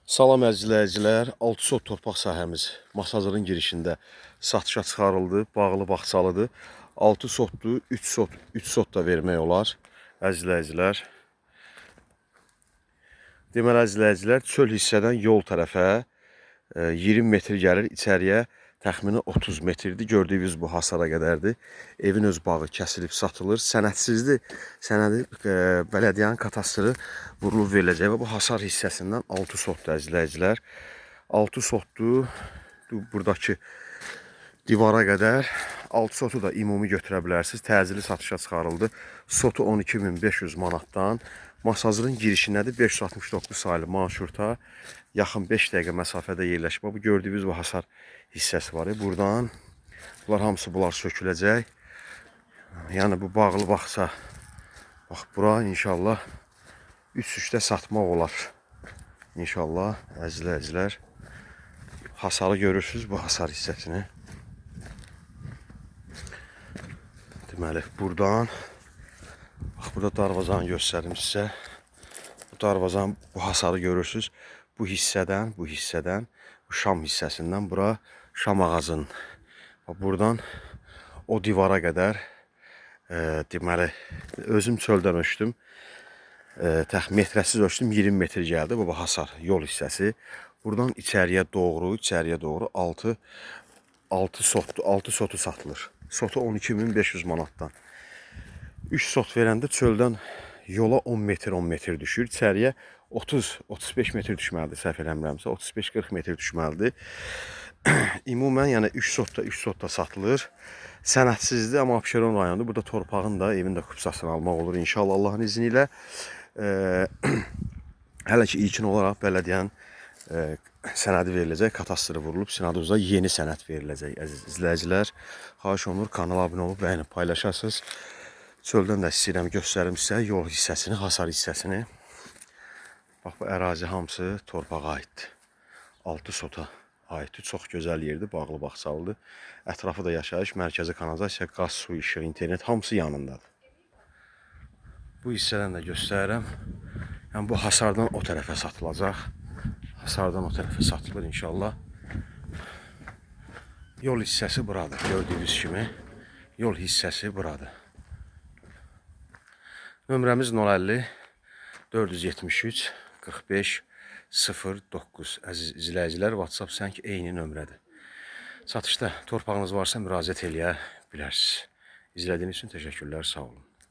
Salam əzizləyicilər, 6 sot torpaq sahəmiz Masazırın girişində satışa çıxarıldı, bağlı bağçalıdır. 6 sotdur, 3 sot da vermək olar əzizləyicilər. Deməli əzizləyicilər, çöl hissədən yol tərəfə 20 metr gəlir, içəriyə təxmini 30 metrdir. Gördüyünüz bu hasara qədərdir. Evin öz bağı kəsilib satılır. Sənədsizdir. Sənədi bələdiyyənin katastırı vurulub veriləcək və bu hasar hissəsindən 6 sotdur əzizləyicilər. 6 sotdur. Buradakı divara qədər 6 sotu da ümumi götürə bilərsiniz. Təcili satışa çıxarıldı. Sotu 12.500 manatdan. Masazırın girişindədir. 569 sayılı marşruta yaxın 5 dəqiqə məsafədə yerləşib. Bu gördüyünüz bu hasar hissəsi var. Buradan bunlar söküləcək. Yəni bu bağlı baxsa, bax bura inşallah 3-3-də satmaq olar. İnşallah əzizləyicilər. Hasarı görürsünüz bu hasar hissəsini. Deməli buradan bax burada darvazanı göstərim sizə. Bu darvazanın bu hasarı görürsünüz. Bu hissədən bu şam hissəsindən bura şam ağacının. Buradan o divara qədər deməli özüm çöldən ölçdüm. Metrəsiz ölçdüm, 20 metr gəldi bu hasar yol hissəsi. Buradan içəriyə doğru 6 sotdur. 6 sotu satılır. Sotu 12.500 manatdan. 3 sot verəndə çöldən yola 10 metr düşür. İçəriyə 30-35 metr düşməlidir, səhv eləmirəmsə. 35-40 metr düşməlidir. Ümumən yəni 3 sot da satılır. Sənədsizdir, amma Abşeron rayonunda. Burada torpağın da, evin də kupsasını almaq olur inşallah Allahın izni ilə. Hələ ki ilkin olaraq bələdiyyənin sənədi veriləcək, katastırı vurulub, sinadınıza yeni sənəd veriləcək əziz izləyicilər. Xahiş olunur, kanala abunə olub, bəyənib paylaşasınız. Çöldən də istəyirəm göstərim sizə yol hissəsini, hasar hissəsini. Bax bu ərazi hamısı torpağa aiddir. 6 sota aiddir. Çox gözəl yerdir, bağlı bağçalıdır. Ətrafı da yaşayış, mərkəzi kanalizasiya, qaz, su, işıq, internet hamısı yanındadır. Bu hissədən də göstərirəm. Yəni bu hasardan o tərəfə satılacaq. Hasardan o tərəfə satılır inşallah. Yol hissəsi buradır. Gördüyünüz kimi yol hissəsi buradır. Nömrəmiz 050 473 45 09. Əziz izləyicilər, WhatsApp sanki eyni nömrədir. Satışda torpağınız varsa müraciət eləyə bilərsiniz. İzlədiyiniz üçün təşəkkürlər, sağ olun.